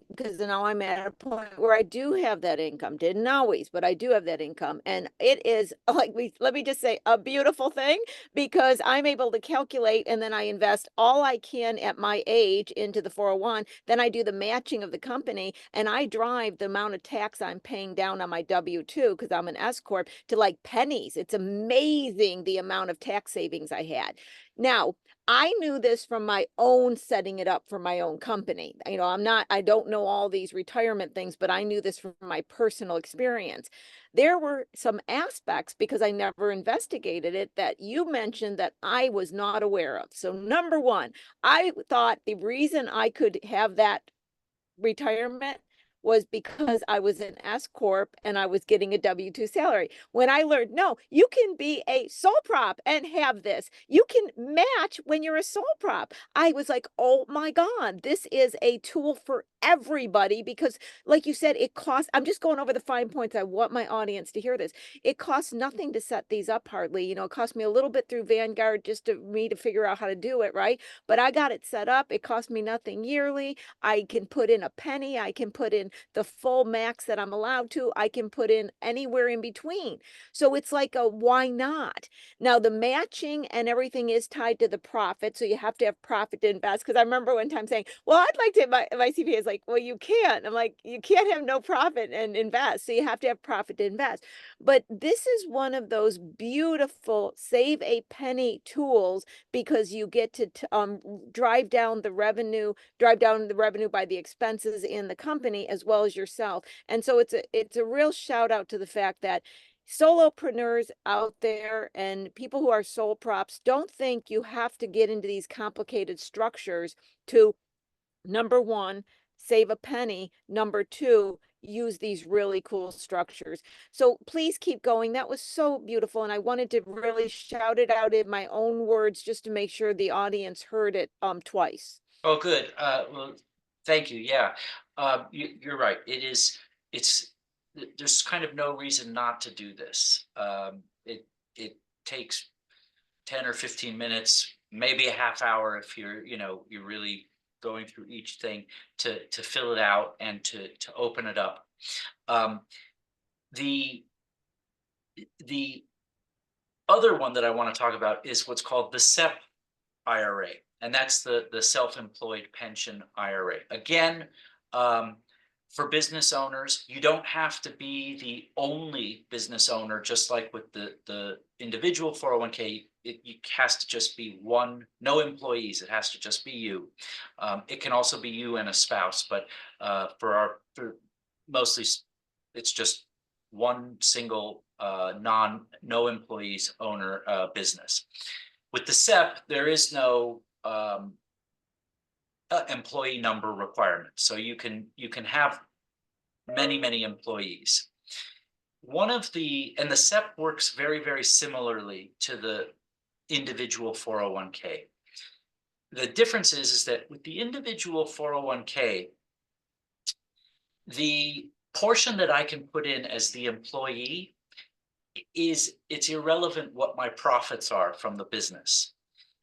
because now I'm at a point where I do have that income, didn't always, but I do have that income. And it is like, let me just say, a beautiful thing, because I'm able to calculate and then I invest all I can at my age into the 401. Then I do the matching of the company and I drive the amount of tax I'm paying down on my W-2, because I'm an S Corp, to like pennies. It's amazing the amount of tax savings I had. Now, I knew this from my own setting it up for my own company. You know, I don't know all these retirement things, but I knew this from my personal experience. There were some aspects, because I never investigated it, that you mentioned that I was not aware of. So number one, I thought the reason I could have that retirement was because I was an S Corp and I was getting a W-2 salary. When I learned, no, you can be a sole prop and have this. You can match when you're a sole prop. I was like, oh my God, this is a tool for everybody, because like you said, it costs, I'm just going over the fine points. I want my audience to hear this. It costs nothing to set these up hardly. You know, it cost me a little bit through Vanguard just to me to figure out how to do it, right? But I got it set up. It cost me nothing yearly. I can put in a penny. I can put in the full max that I'm allowed to. I can put in anywhere in between. So it's like a why not? Now, the matching and everything is tied to the profit. So you have to have profit to invest. Because I remember one time saying, well, I'd like to, my CPA is like, well, you can't. I'm like, you can't have no profit and invest. So you have to have profit to invest. But this is one of those beautiful save a penny tools, because you get to drive down the revenue by the expenses in the company as well as yourself. And so it's a real shout out to the fact that solopreneurs out there and people who are sole props, don't think you have to get into these complicated structures to, number one, save a penny, number two, use these really cool structures. So please keep going. That was so beautiful. And I wanted to really shout it out in my own words just to make sure the audience heard it twice. Oh, good. Well, thank you. Yeah, you're right. There's kind of no reason not to do this. It takes 10 or 15 minutes, maybe a half hour if you're really going through each thing to fill it out and to open it up. The the other one that I want to talk about is what's called the SEP IRA, and that's the self-employed pension IRA. Again, for business owners, you don't have to be the only business owner, just like with the individual 401k. It has to just be one, no employees. It has to just be you. It can also be you and a spouse, but for mostly it's just one single no employees owner business. With the SEP, there is no employee number requirement. So you can have many employees. And the SEP works very similarly to the individual 401k. The difference is that with the individual 401k, the portion that I can put in as the employee it's irrelevant what my profits are from the business.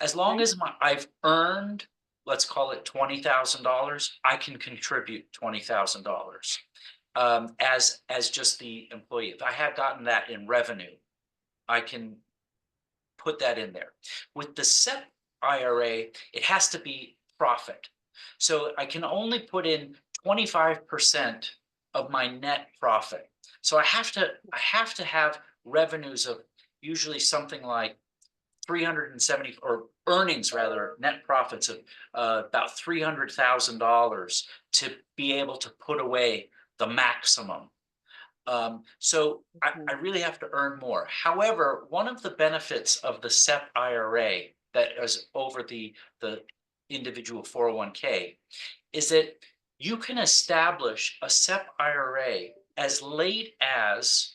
As long as I've earned, let's call it $20,000, I can contribute $20,000 as just the employee. If I had gotten that in revenue, I can put that in there. With the SEP IRA, it has to be profit. So I can only put in 25% of my net profit. So I have to have revenues of usually something like 370, or earnings rather, net profits of about $300,000 to be able to put away the maximum. So I really have to earn more. However, one of the benefits of the SEP IRA that is over the individual 401k is that you can establish a SEP IRA as late as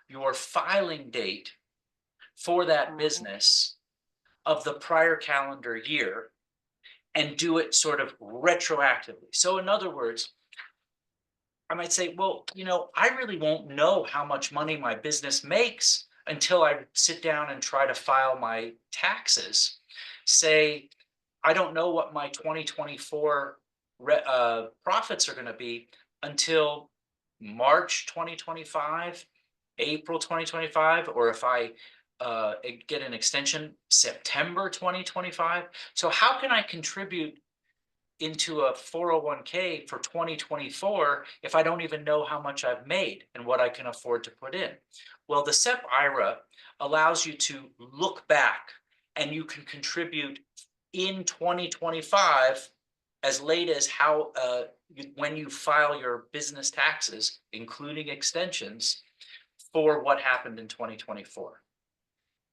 your filing date for that business of the prior calendar year and do it sort of retroactively. So in other words, I might say, well, I really won't know how much money my business makes until I sit down and try to file my taxes. Say, I don't know what my 2024 profits are going to be until March 2025, April 2025, or if I get an extension, September 2025. So how can I contribute into a 401k for 2024 if I don't even know how much I've made and what I can afford to put in? Well, the SEP IRA allows you to look back, and you can contribute in 2025 as late as when you file your business taxes, including extensions, for what happened in 2024.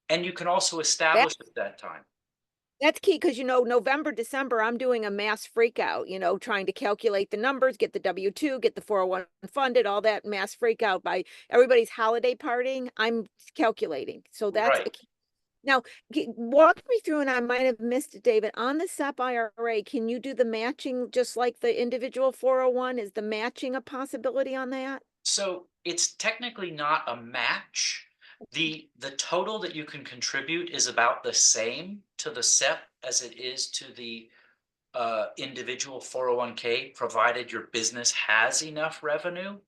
And you can also establish at that time. That's key because, November, December, I'm doing a mass freak out, trying to calculate the numbers, get the W-2, get the 401 funded, all that mass freak out by everybody's holiday partying. I'm calculating. So that's a Right. key. Now, walk me through, and I might have missed it, David, on the SEP IRA, can you do the matching just like the individual 401? Is the matching a possibility on that? So it's technically not a match. The total that you can contribute is about the same to the SEP as it is to the individual 401k, provided your business has enough revenue.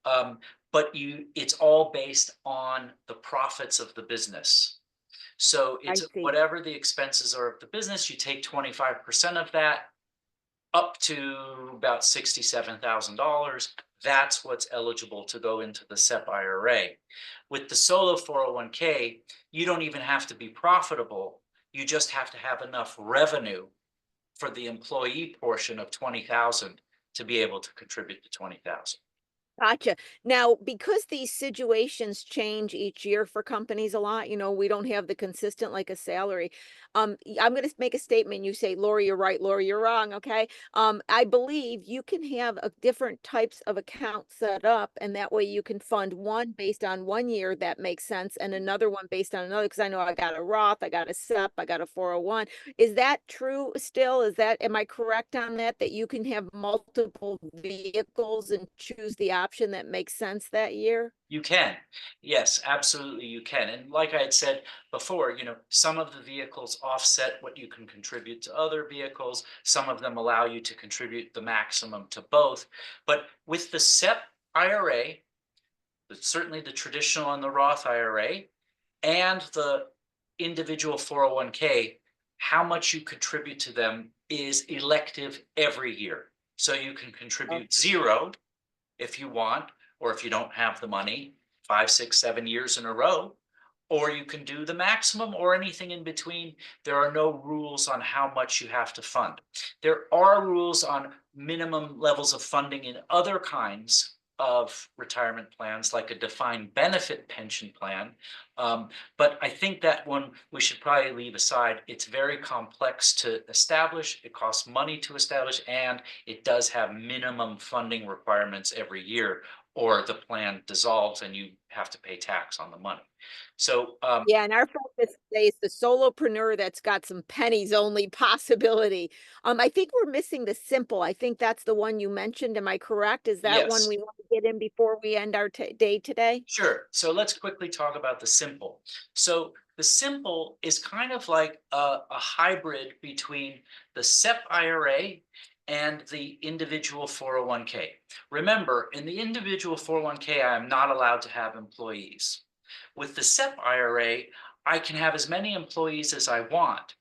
But it's all based on the profits of the business. So I it's see. whatever the expenses are of the business, you take 25% of that up to about $67,000. That's what's eligible to go into the SEP IRA. With the solo 401k, you don't even have to be profitable. You just have to have enough revenue for the employee portion of 20,000 to be able to contribute to 20,000. Gotcha. Now, because these situations change each year for companies a lot, we don't have the consistent like a salary. I'm going to make a statement. You say, Lori, you're right. Lori, you're wrong. Okay. I believe you can have different types of accounts set up, and that way you can fund one based on 1 year. That makes sense, and another one based on another. Because I know I got a Roth, I got a SEP, I got a 401. Is that true still? Am I correct on that? That you can have multiple vehicles and choose the option that makes sense that year? You can. Yes, absolutely you can. And like I had said before, some of the vehicles offset what you can contribute to other vehicles. Some of them allow you to contribute the maximum to both. But with the SEP IRA, certainly the traditional and the Roth IRA, and the individual 401k, how much you contribute to them is elective every year. So you can contribute zero if you want, or if you don't have the money, 5, 6, 7 years in a row, or you can do the maximum or anything in between. There are no rules on how much you have to fund. There are rules on minimum levels of funding in other kinds of retirement plans, like a defined benefit pension plan. But I think that one we should probably leave aside. It's very complex to establish. It costs money to establish, and it does have minimum funding requirements every year, or the plan dissolves and you have to pay tax on the money. So Yeah, and our focus today is the solopreneur that's got some pennies only possibility. I think we're missing the simple. I think that's the one you mentioned. Am I correct? Is that one yes. we want to get in before we end our day today? Sure. So let's quickly talk about the simple. So the simple is kind of like a hybrid between the SEP IRA and the individual 401k. Remember, in the individual 401k, I am not allowed to have employees. With the SEP IRA, I can have as many employees as I want.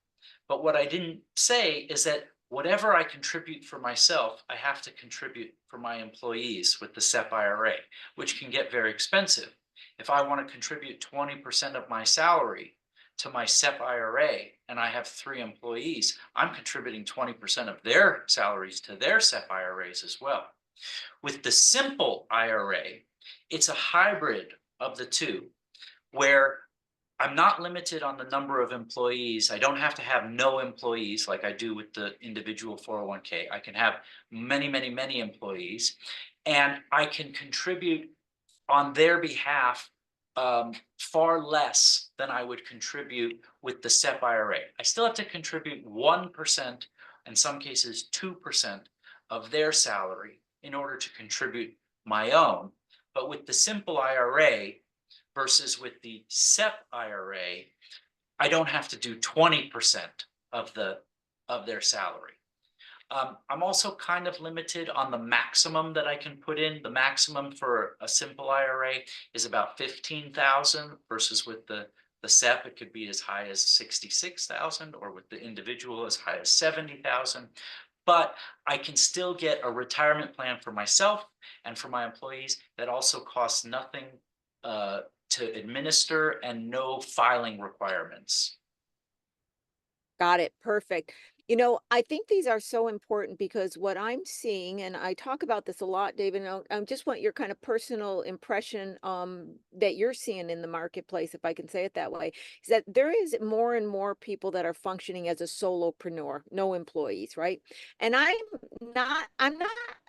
But what I didn't say is that whatever I contribute for myself, I have to contribute for my employees with the SEP IRA, which can get very expensive. If I want to contribute 20% of my salary to my SEP IRA and I have 3 employees, I'm contributing 20% of their salaries to their SEP IRAs as well. With the simple IRA, it's a hybrid of the two, where I'm not limited on the number of employees. I don't have to have no employees like I do with the individual 401k. I can have many, many, many employees, and I can contribute on their behalf far less than I would contribute with the SEP IRA. I still have to contribute 1%, in some cases 2% of their salary in order to contribute my own. But with the simple IRA versus with the SEP IRA, I don't have to do 20% of their salary. I'm also kind of limited on the maximum that I can put in. The maximum for a simple IRA is about 15,000 versus with the SEP, it could be as high as 66,000, or with the individual as high as 70,000. But I can still get a retirement plan for myself and for my employees that also costs nothing to administer and no filing requirements. Got it. Perfect. I think these are so important because what I'm seeing, and I talk about this a lot, David, and I just want your kind of personal impression that you're seeing in the marketplace, if I can say it that way, is that there is more and more people that are functioning as a solopreneur, no employees, right? And I'm not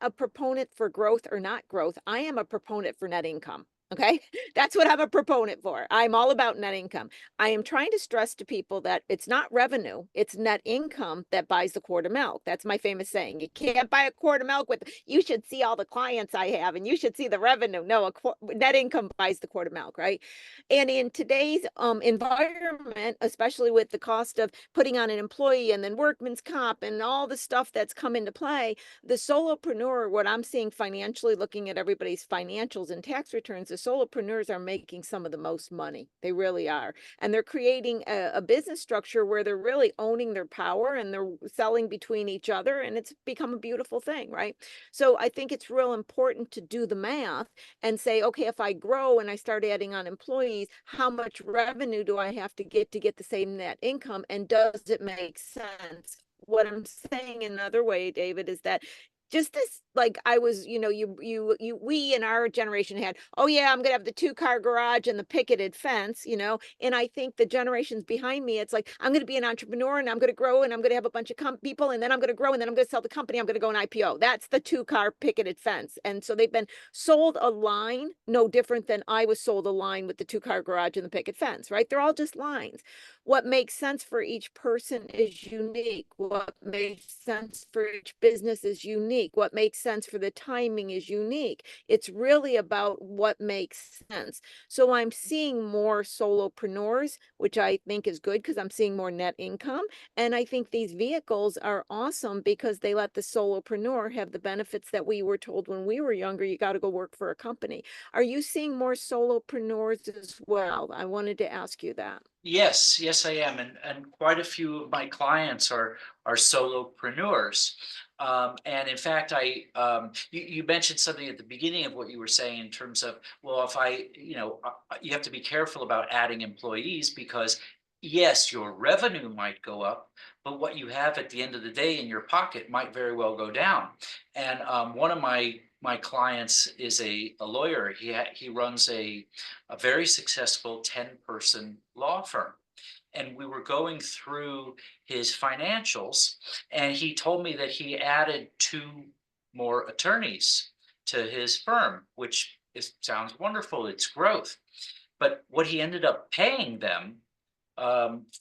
a proponent for growth or not growth. I am a proponent for net income. Okay. That's what I'm a proponent for. I'm all about net income. I am trying to stress to people that it's not revenue, it's net income that buys the quart of milk. That's my famous saying. You can't buy a quart of milk with, you should see all the clients I have and you should see the revenue. No, net income buys the quart of milk, right? And in today's environment, especially with the cost of putting on an employee and then workman's comp and all the stuff that's come into play, the solopreneur, what I'm seeing financially, looking at everybody's financials and tax returns, the solopreneurs are making some of the most money. They really are. And they're creating a business structure where they're really owning their power and they're selling between each other. And it's become a beautiful thing, right? So I think it's real important to do the math and say, okay, if I grow and I start adding on employees, how much revenue do I have to get the same net income? And does it make sense? What I'm saying another way, David, is that just this, like I was, we in our generation had, oh yeah, I'm gonna have the 2-car garage and the picketed fence, and I think the generations behind me, it's like, I'm gonna be an entrepreneur and I'm gonna grow and I'm gonna have a bunch of people and then I'm gonna grow and then I'm gonna sell the company, I'm gonna go an IPO. That's the 2-car picketed fence. And so they've been sold a line, no different than I was sold a line with the 2-car garage and the picket fence, right? They're all just lines. What makes sense for each person is unique. What makes sense for each business is unique. What makes sense for the timing is unique. It's really about what makes sense. So I'm seeing more solopreneurs, which I think is good because I'm seeing more net income. And I think these vehicles are awesome because they let the solopreneur have the benefits that we were told when we were younger, you got to go work for a company. Are you seeing more solopreneurs as well? I wanted to ask you that. Yes, yes, I am, and quite a few of my clients are solopreneurs. And in fact, you mentioned something at the beginning of what you were saying in terms of, well, if you have to be careful about adding employees because yes, your revenue might go up, but what you have at the end of the day in your pocket might very well go down. And one of my my clients is a lawyer. He runs a very successful 10-person law firm. And we were going through his financials, and he told me that he added 2 more attorneys to his firm, which sounds wonderful. It's growth. But what he ended up paying them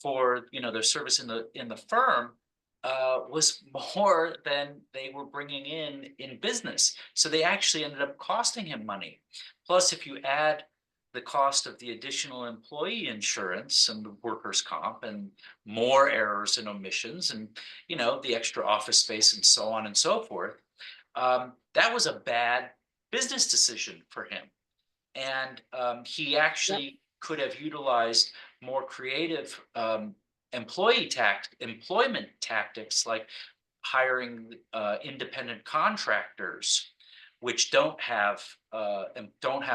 for their service in the firm was more than they were bringing in business. So they actually ended up costing him money. Plus, if you add the cost of the additional employee insurance and the workers' comp and more errors and omissions and the extra office space and so on and so forth, that was a bad business decision for him. And he actually could have utilized more creative employment tactics, like hiring independent contractors, which you don't have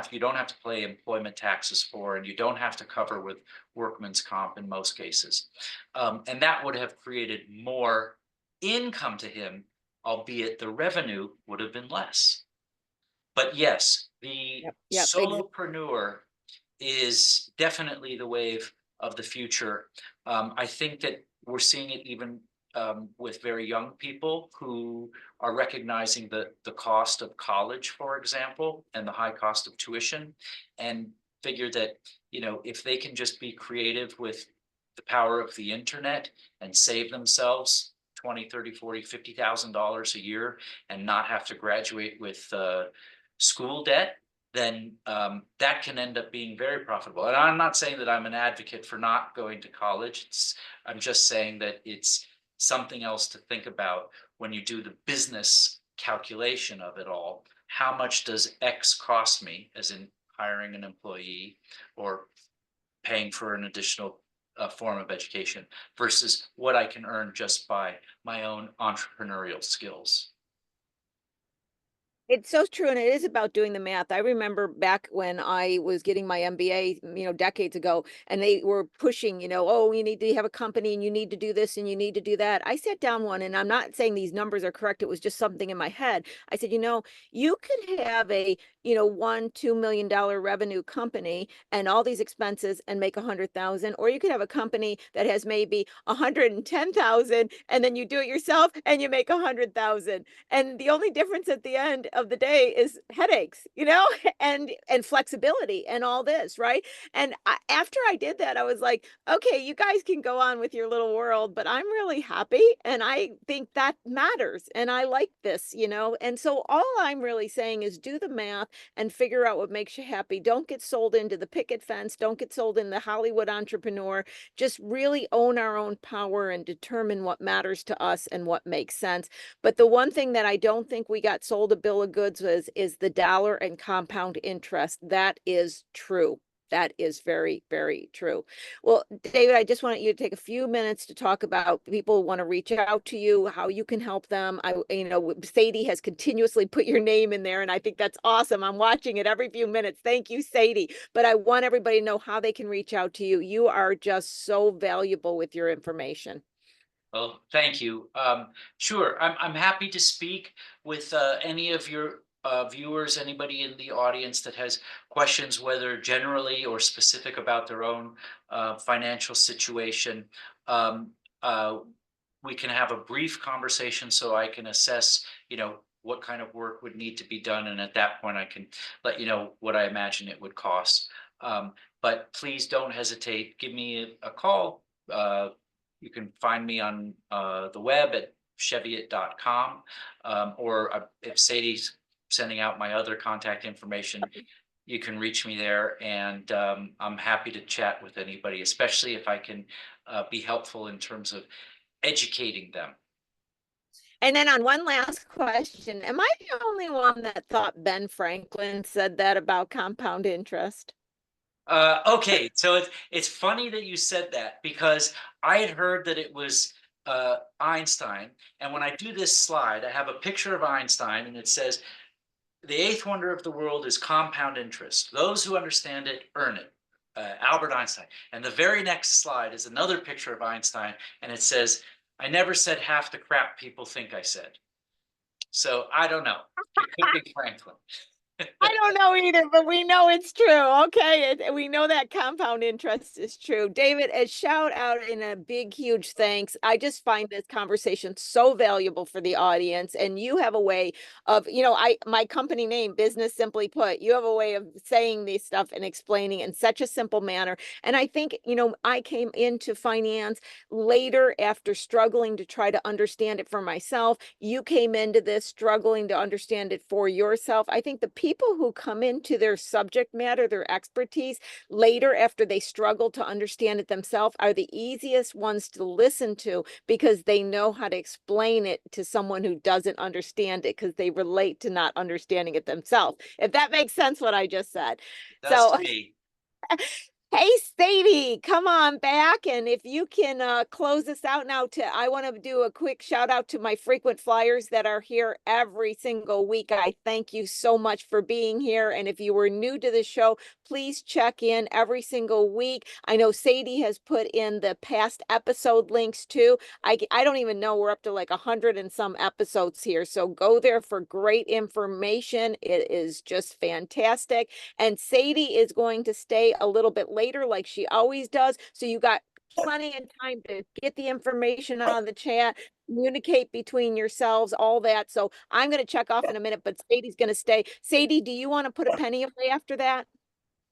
to pay employment taxes for, and you don't have to cover with workman's comp in most cases. And that would have created more income to him, albeit the revenue would have been less. But yes, the solopreneur is definitely the wave of the future. I think that we're seeing it even with very young people who are recognizing the cost of college, for example, and the high cost of tuition, and figure that, if they can just be creative with the power of the internet and save themselves 20, 30, 40, $50,000 a year and not have to graduate with school debt, then that can end up being very profitable. And I'm not saying that I'm an advocate for not going to college. I'm just saying that it's something else to think about when you do the business calculation of it all. How much does X cost me, as in hiring an employee or paying for an additional form of education, versus what I can earn just by my own entrepreneurial skills. It's so true, and it is about doing the math. I remember back when I was getting my MBA, decades ago, and they were pushing, oh, you need to have a company and you need to do this and you need to do that. I sat down one, and I'm not saying these numbers are correct. It was just something in my head. I said, you could have a, $1-2 million revenue company and all these expenses and make 100,000, or you could have a company that has maybe 110,000, and then you do it yourself and you make 100,000. And the only difference at the end of the day is headaches, and flexibility and all this, right? And after I did that, I was like, okay, you guys can go on with your little world, but I'm really happy, and I think that matters, and I like this, and so all I'm really saying is do the math and figure out what makes you happy. Don't get sold into the picket fence. Don't get sold in the Hollywood entrepreneur. Just really own our own power and determine what matters to us and what makes sense. But the one thing that I don't think we got sold a bill of goods is the dollar and compound interest. That is true. That is very, very true. Well, David, I just want you to take a few minutes to talk about people who want to reach out to you, how you can help them. Sadie has continuously put your name in there, and I think that's awesome. I'm watching it every few minutes. Thank you, Sadie. But I want everybody to know how they can reach out to you. You are just so valuable with your information. Well, thank you. Sure, I'm happy to speak with any of your viewers, anybody in the audience that has questions, whether generally or specific about their own financial situation. We can have a brief conversation so I can assess, what kind of work would need to be done, and at that point I can let you know what I imagine it would cost. But please don't hesitate. Give me a call. You can find me on the web at cheviot.com, or if Sadie's sending out my other contact information, you can reach me there, and I'm happy to chat with anybody, especially if I can be helpful in terms of educating them. And then on one last question, am I the only one that thought Ben Franklin said that about compound interest? Okay, so it's funny that you said that, because I had heard that it was Einstein, and when I do this slide, I have a picture of Einstein, and it says, "The eighth wonder of the world is compound interest. Those who understand it earn it." Albert Einstein. And the very next slide is another picture of Einstein, and it says, "I never said half the crap people think I said." So I don't know. It could be Franklin. I don't know either, but we know it's true. Okay. We know that compound interest is true. David, a shout out and a big, huge thanks. I just find this conversation so valuable for the audience. And you have a way of, my company name, Business Simply Put, you have a way of saying this stuff and explaining in such a simple manner. And I think, I came into finance later after struggling to try to understand it for myself. You came into this struggling to understand it for yourself. I think the people who come into their subject matter, their expertise later after they struggle to understand it themselves are the easiest ones to listen to because they know how to explain it to someone who doesn't understand it because they relate to not understanding it themselves. If that makes sense, what I just said. That's So to me. hey, Sadie, come on back. And if you can close this out now I want to do a quick shout out to my frequent flyers that are here every single week. I thank you so much for being here. And if you were new to the show, please check in every single week. I know Sadie has put in the past episode links too. I don't even know, we're up to like 100 and some episodes here. So go there for great information. It is just fantastic. And Sadie is going to stay a little bit later like she always does. So you got plenty of time to get the information out of the chat, communicate between yourselves, all that. So I'm going to check off in a minute, but Sadie's going to stay. Sadie, do you want to put a penny away after that?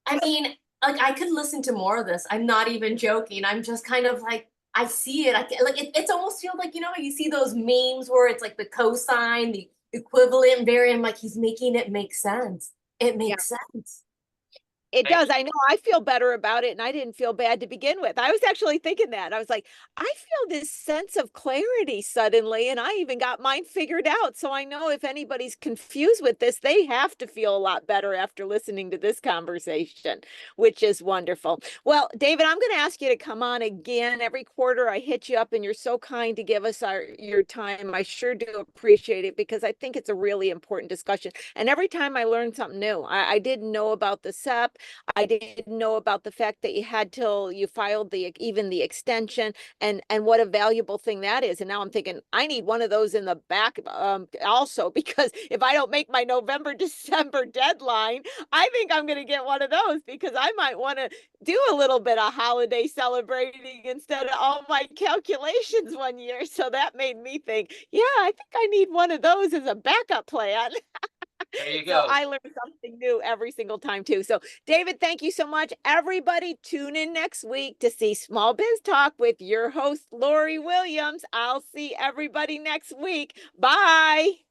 I mean, like I could listen to more of this. I'm not even joking. I'm just kind of like, I see it. It's almost feel like, you see those memes where it's like the cosine, the equivalent variant. Like he's making it make sense. It makes sense. It Thank does. you. I know I feel better about it and I didn't feel bad to begin with. I was actually thinking that. I was like, I feel this sense of clarity suddenly, and I even got mine figured out. So I know if anybody's confused with this, they have to feel a lot better after listening to this conversation, which is wonderful. Well, David, I'm going to ask you to come on again. Every quarter I hit you up and you're so kind to give us your time. I sure do appreciate it because I think it's a really important discussion. And every time I learn something new, I didn't know about the SEP. I didn't know about the fact that you had till you filed even the extension and what a valuable thing that is. And now I'm thinking I need one of those in the back also, because if I don't make my November, December deadline, I think I'm going to get one of those because I might want to do a little bit of holiday celebrating instead of all my calculations one year. So that made me think, yeah, I think I need one of those as a backup plan. There you So go. I learn something new every single time too. So David, thank you so much. Everybody tune in next week to see Small Biz Talk with your host, Lori Williams. I'll see everybody next week. Bye.